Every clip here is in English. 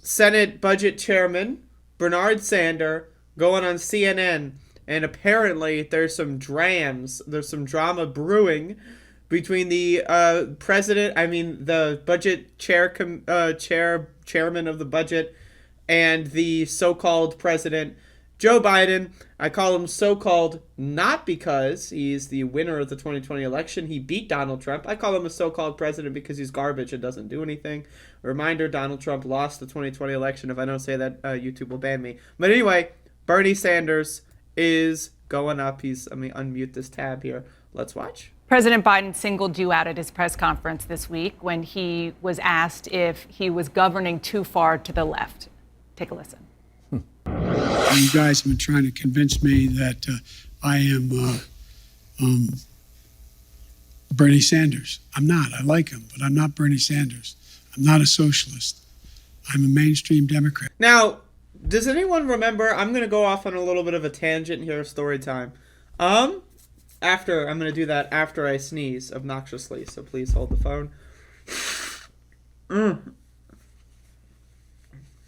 Senate Budget Chairman Bernard Sander going on CNN, and apparently there's some drama brewing between the the budget chairman of the budget, and the so-called president, Joe Biden. I call him so-called not because he's the winner of the 2020 election. He beat Donald Trump. I call him a so-called president because he's garbage and doesn't do anything. Reminder, Donald Trump lost the 2020 election. If I don't say that, YouTube will ban me. But anyway, Bernie Sanders is going up. Let me unmute this tab here. Let's watch. President Biden singled you out at his press conference this week when he was asked if he was governing too far to the left. Take a listen. You guys have been trying to convince me that I am Bernie Sanders. I'm not. I like him, but I'm not Bernie Sanders. I'm not a socialist. I'm a mainstream Democrat. Now, does anyone remember? I'm going to go off on a little bit of a tangent here, story time. I'm going to do that after I sneeze obnoxiously, so please hold the phone.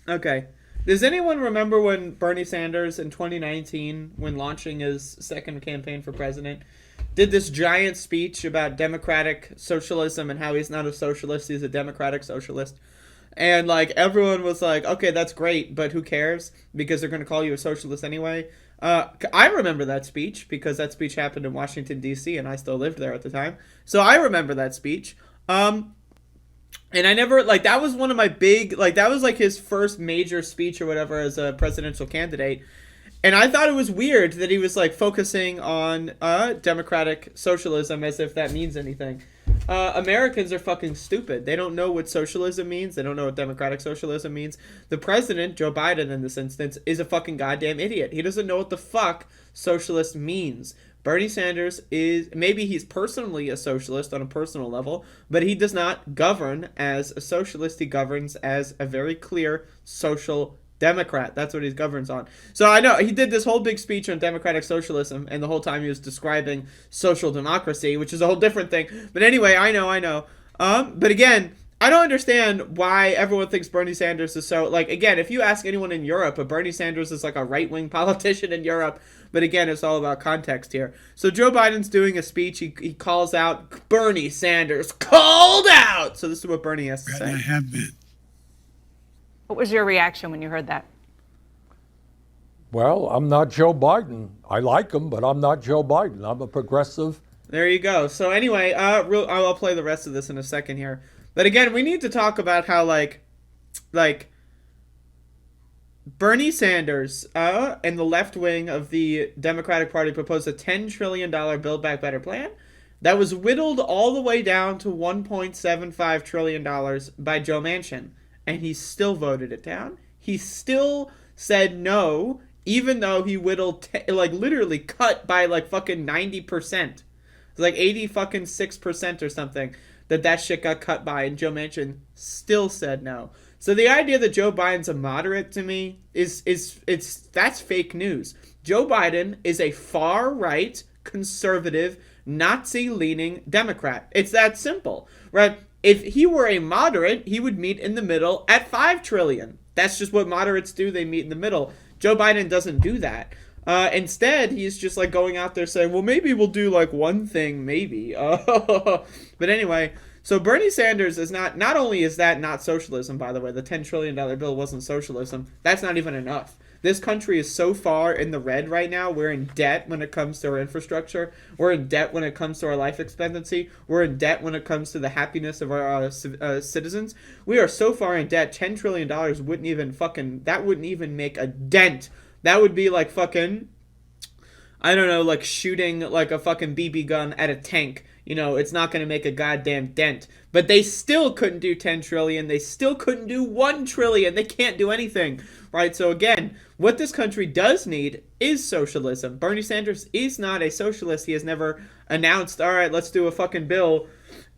Okay. Does anyone remember when Bernie Sanders in 2019, when launching his second campaign for president, did this giant speech about democratic socialism and how he's not a socialist, he's a democratic socialist? And everyone was like, okay, that's great, but who cares? Because they're going to call you a socialist anyway. I remember that speech because that speech happened in Washington, D.C., and I still lived there at the time. So I remember that speech. And I never, that was one of my big, that was his first major speech or whatever as a presidential candidate. And I thought it was weird that he was focusing on democratic socialism as if that means anything. Americans are fucking stupid. They don't know what socialism means. They don't know what democratic socialism means. The president, Joe Biden in this instance, is a fucking goddamn idiot. He doesn't know what the fuck socialist means. Bernie Sanders is, maybe he's personally a socialist on a personal level, but he does not govern as a socialist. He governs as a very clear social Democrat. That's what he governs on. So I know he did this whole big speech on democratic socialism, and the whole time he was describing social democracy, which is a whole different thing. But anyway, I know. But again, I don't understand why everyone thinks Bernie Sanders is so, again, if you ask anyone in Europe, Bernie Sanders is a right-wing politician in Europe. But again, it's all about context here. So Joe Biden's doing a speech. He calls out Bernie Sanders, called out. So this is what Bernie has to say. I have been. What was your reaction when you heard that? Well, I'm not Joe Biden. I like him, but I'm not Joe Biden. I'm a progressive. There you go. So anyway, I'll play the rest of this in a second here. But again, we need to talk about how Bernie Sanders and the left wing of the Democratic Party proposed a $10 trillion Build Back Better plan that was whittled all the way down to $1.75 trillion by Joe Manchin. And he still voted it down. He still said no, even though he whittled, literally cut by fucking 90%. It's 86% or something that shit got cut by, and Joe Manchin still said no. So the idea that Joe Biden's a moderate to me that's fake news. Joe Biden is a far right, conservative, Nazi-leaning Democrat. It's that simple, right? If he were a moderate, he would meet in the middle at $5 trillion. That's just what moderates do. They meet in the middle. Joe Biden doesn't do that. Instead, he's just going out there saying, well, maybe we'll do one thing, maybe. But anyway, so Bernie Sanders is not only is that not socialism, by the way, the $10 trillion bill wasn't socialism. That's not even enough. This country is so far in the red right now. We're in debt when it comes to our infrastructure. We're in debt when it comes to our life expectancy. We're in debt when it comes to the happiness of our citizens. We are so far in debt, $10 trillion wouldn't even make a dent. That would be fucking, I don't know, shooting a fucking BB gun at a tank. It's not going to make a goddamn dent. But they still couldn't do 10 trillion. They still couldn't do 1 trillion. They can't do anything, right? So again, what this country does need is socialism. Bernie Sanders is not a socialist. He has never announced, all right, let's do a fucking bill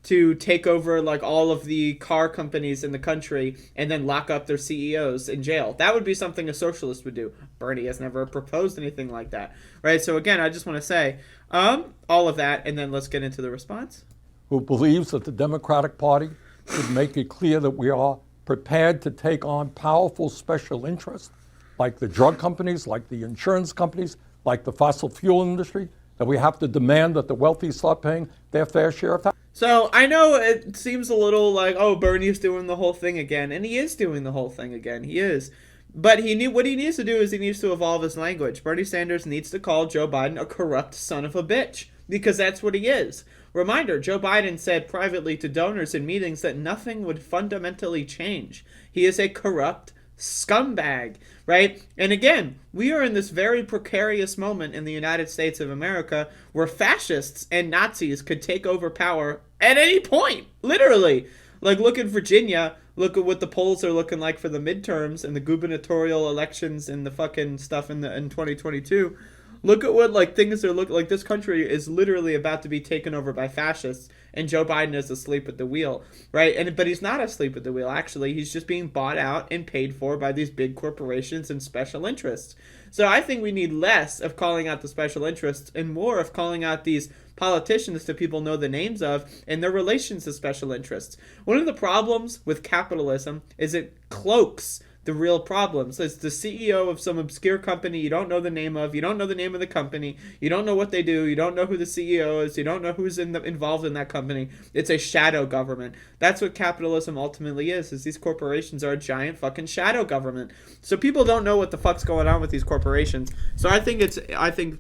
to take over all of the car companies in the country and then lock up their CEOs in jail. That would be something a socialist would do. Bernie has never proposed anything like that, right? So again, I just want to say all of that, and then let's get into the response. Who believes that the Democratic Party should make it clear that we are prepared to take on powerful special interests like the drug companies, like the insurance companies, like the fossil fuel industry, that we have to demand that the wealthy start paying their fair share of tax? So I know it seems a little like, oh, Bernie's doing the whole thing again, and he is doing the whole thing again. He is. But what he needs to do is he needs to evolve his language. Bernie Sanders needs to call Joe Biden a corrupt son of a bitch, because that's what he is. Reminder, Joe Biden said privately to donors in meetings that nothing would fundamentally change. He is a corrupt scumbag, right? And again, we are in this very precarious moment in the United States of America where fascists and Nazis could take over power at any point, literally. Like, look at Virginia. Look at what the polls are looking like for the midterms and the gubernatorial elections and the fucking stuff in 2022. Look at what like things are looking like. This country is literally about to be taken over by fascists, and Joe Biden is asleep at the wheel, right? But he's not asleep at the wheel. Actually, he's just being bought out and paid for by these big corporations and special interests. So I think we need less of calling out the special interests and more of calling out these politicians that people know the names of and their relations to special interests. One of the problems with capitalism is it cloaks the real problems. It's the CEO of some obscure company you don't know the name of, you don't know the name of the company, you don't know what they do, you don't know who the CEO is, you don't know who's involved in that company. It's a shadow government. That's what capitalism ultimately is these corporations are a giant fucking shadow government. So people don't know what the fuck's going on with these corporations. So I think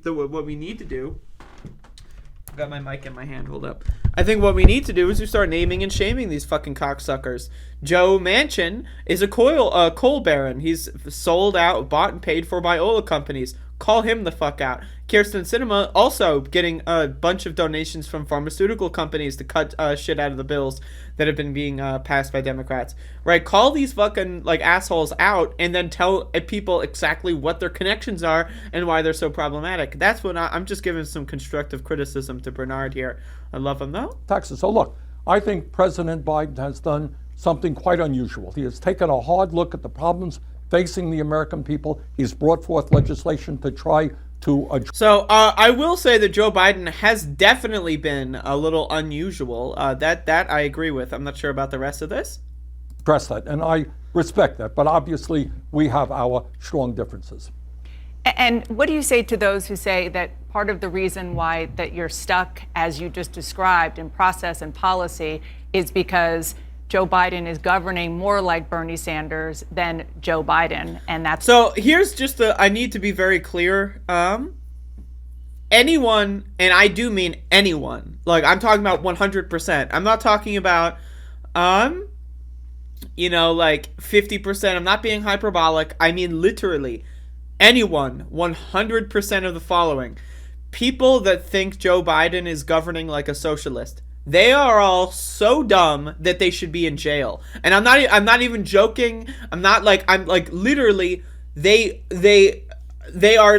what we need to do, got my mic in my hand, hold up. I think what we need to do is we start naming and shaming these fucking cocksuckers. Joe Manchin is a coal baron. He's sold out, bought and paid for by oil companies. Call him the fuck out. Kirsten Sinema also getting a bunch of donations from pharmaceutical companies to cut shit out of the bills that have been being passed by Democrats. Right? Call these fucking like assholes out and then tell people exactly what their connections are and why they're so problematic. That's what I'm just giving some constructive criticism to Bernard here. I love him though. Taxes. So look, I think President Biden has done something quite unusual. He has taken a hard look at the problems facing the American people. He's brought forth legislation to try to address. So I will say that Joe Biden has definitely been a little unusual. That I agree with. I'm not sure about the rest of this. Address that, and I respect that. But obviously, we have our strong differences. And what do you say to those who say that part of the reason why that you're stuck, as you just described, in process and policy is because Joe Biden is governing more like Bernie Sanders than Joe Biden, and that's... So here's just I need to be very clear. Anyone, and I do mean anyone, like I'm talking about 100%. I'm not talking about, like 50%. I'm not being hyperbolic. I mean literally anyone, 100% of the following. People that think Joe Biden is governing like a socialist. They are all so dumb that they should be in jail. And I'm not even joking. I'm like literally they are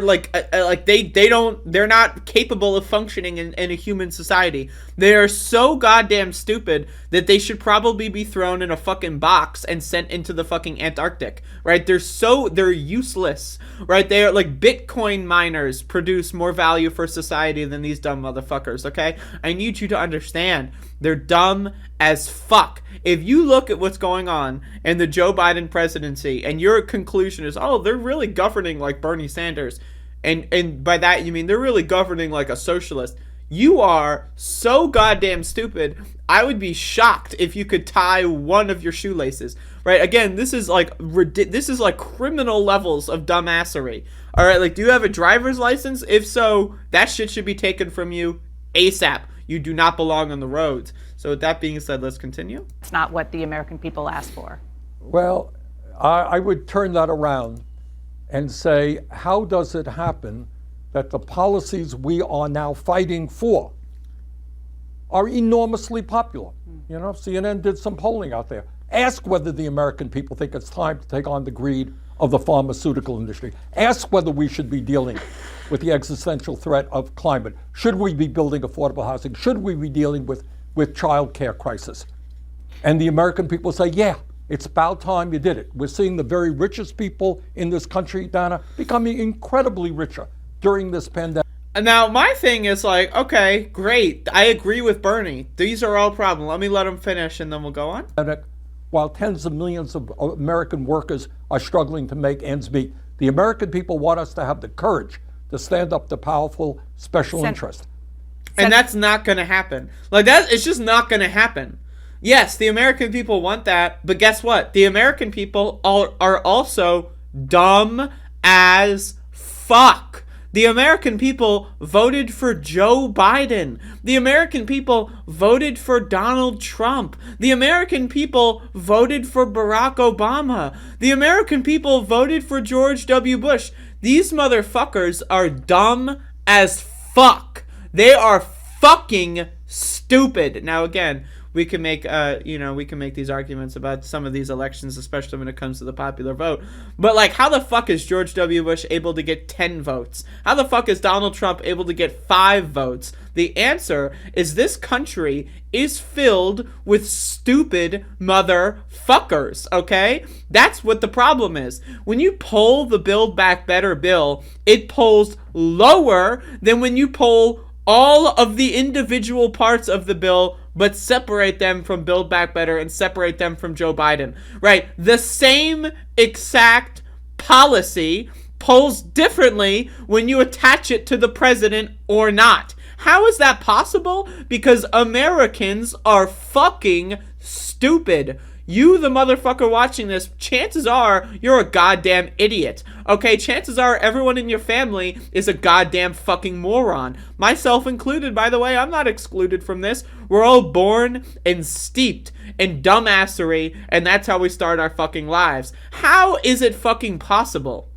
they're not capable of functioning in a human society. They are so goddamn stupid that they should probably be thrown in a fucking box and sent into the fucking Antarctic, right? They're useless, right? They are like Bitcoin miners produce more value for society than these dumb motherfuckers, okay? I need you to understand. They're dumb as fuck. If you look at what's going on in the Joe Biden presidency and your conclusion is, oh, they're really governing like Bernie Sanders, and by that you mean they're really governing like a socialist, you are so goddamn stupid. I would be shocked if you could tie one of your shoelaces, right? Again, this is like criminal levels of dumbassery. All right, like, do you have a driver's license? If so, that shit should be taken from you ASAP. You do not belong on the roads. So with that being said, let's continue. It's not what the American people asked for. Well, I would turn that around and say, how does it happen that the policies we are now fighting for are enormously popular? CNN did some polling out there. Ask whether the American people think it's time to take on the greed of the pharmaceutical industry. Ask whether we should be dealing with the existential threat of climate. Should we be building affordable housing? Should we be dealing with child care crisis? And the American people say, yeah, it's about time you did it. We're seeing the very richest people in this country, Dana, becoming incredibly richer during this pandemic. Now, my thing is like, okay, great. I agree with Bernie. These are all problems. Let me let him finish and then we'll go on. while tens of millions of American workers are struggling to make ends meet. The American people want us to have the courage to stand up to powerful special interest. And that's not going to happen. Like, that, it's just not going to happen. Yes, the American people want that, but guess what? The American people are also dumb as fuck. The American people voted for Joe Biden. The American people voted for Donald Trump. The American people voted for Barack Obama. The American people voted for George W. Bush. These motherfuckers are dumb as fuck. They are fucking stupid. Now, again, we can make these arguments about some of these elections, especially when it comes to the popular vote. But, like, how the fuck is George W. Bush able to get 10 votes? How the fuck is Donald Trump able to get 5 votes? The answer is this country is filled with stupid motherfuckers, okay? That's what the problem is. When you poll the Build Back Better bill, it polls lower than when you poll all of the individual parts of the bill, but separate them from Build Back Better and separate them from Joe Biden, right? The same exact policy polls differently when you attach it to the president or not. How is that possible? Because Americans are fucking stupid. You, the motherfucker watching this, chances are you're a goddamn idiot. Okay, chances are everyone in your family is a goddamn fucking moron. Myself included, by the way. I'm not excluded from this. We're all born and steeped in dumbassery, and that's how we start our fucking lives. How is it fucking possible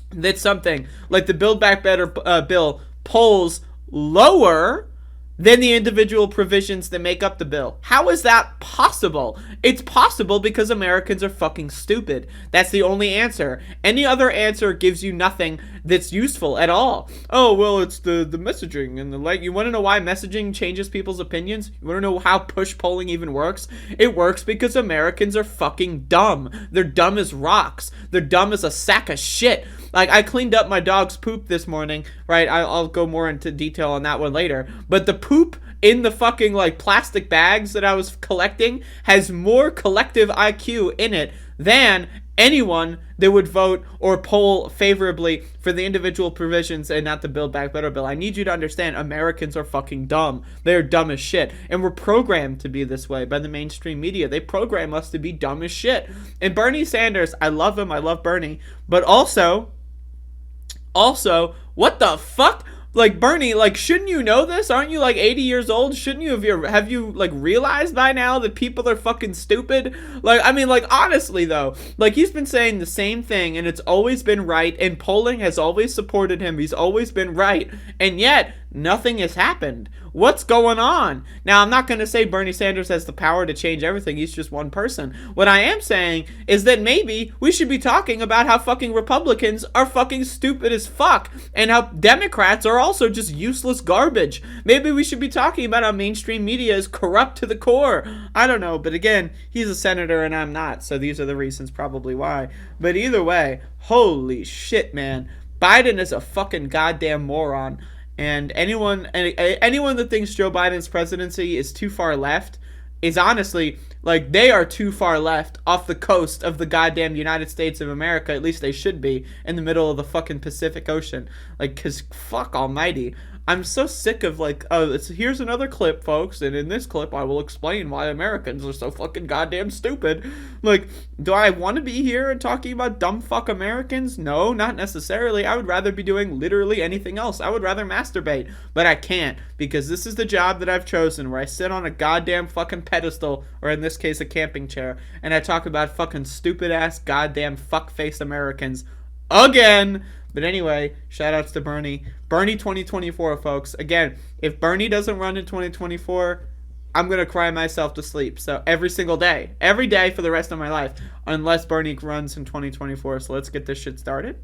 that something like the Build Back Better bill polls lower than the individual provisions that make up the bill? How is that possible? It's possible because Americans are fucking stupid. That's the only answer. Any other answer gives you nothing that's useful at all. Oh, well, it's the messaging and the like. You want to know why messaging changes people's opinions? You want to know how push polling even works? It works because Americans are fucking dumb. They're dumb as rocks. They're dumb as a sack of shit. Like, I cleaned up my dog's poop this morning, right? I'll go more into detail on that one later. But the poop in the fucking, like, plastic bags that I was collecting has more collective IQ in it than anyone that would vote or poll favorably for the individual provisions and not the Build Back Better bill. I need you to understand, Americans are fucking dumb. They're dumb as shit. And we're programmed to be this way by the mainstream media. They program us to be dumb as shit. And Bernie Sanders, I love him. I love Bernie. But also, what the fuck? Like, Bernie, like, shouldn't you know this? Aren't you, like, 80 years old? Shouldn't you have you, like, realized by now that people are fucking stupid? Like, I mean, like, honestly, though, like, he's been saying the same thing, and it's always been right, and polling has always supported him. He's always been right, and yet, nothing has happened. What's going on? Now, I'm not going to say Bernie Sanders has the power to change everything. He's just one person. What I am saying is that maybe we should be talking about how fucking Republicans are fucking stupid as fuck, and how Democrats are also just useless garbage. Maybe we should be talking about how mainstream media is corrupt to the core. I don't know, but again, he's a senator and I'm not, so these are the reasons probably why. But either way, holy shit, man. Biden is a fucking goddamn moron. And anyone that thinks Joe Biden's presidency is too far left is honestly, like, they are too far left off the coast of the goddamn United States of America. At least they should be, in the middle of the fucking Pacific Ocean. Like, cause fuck almighty. I'm so sick of, like, oh, here's another clip, folks, and in this clip I will explain why Americans are so fucking goddamn stupid. Like, do I want to be here and talking about dumb fuck Americans? No, not necessarily. I would rather be doing literally anything else. I would rather masturbate, but I can't, because this is the job that I've chosen, where I sit on a goddamn fucking pedestal, or in this case a camping chair, and I talk about fucking stupid ass goddamn fuck-faced Americans again. But anyway, shout-outs to Bernie. Bernie 2024, folks. Again, if Bernie doesn't run in 2024, I'm going to cry myself to sleep. So every single day. Every day for the rest of my life. Unless Bernie runs in 2024. So let's get this shit started.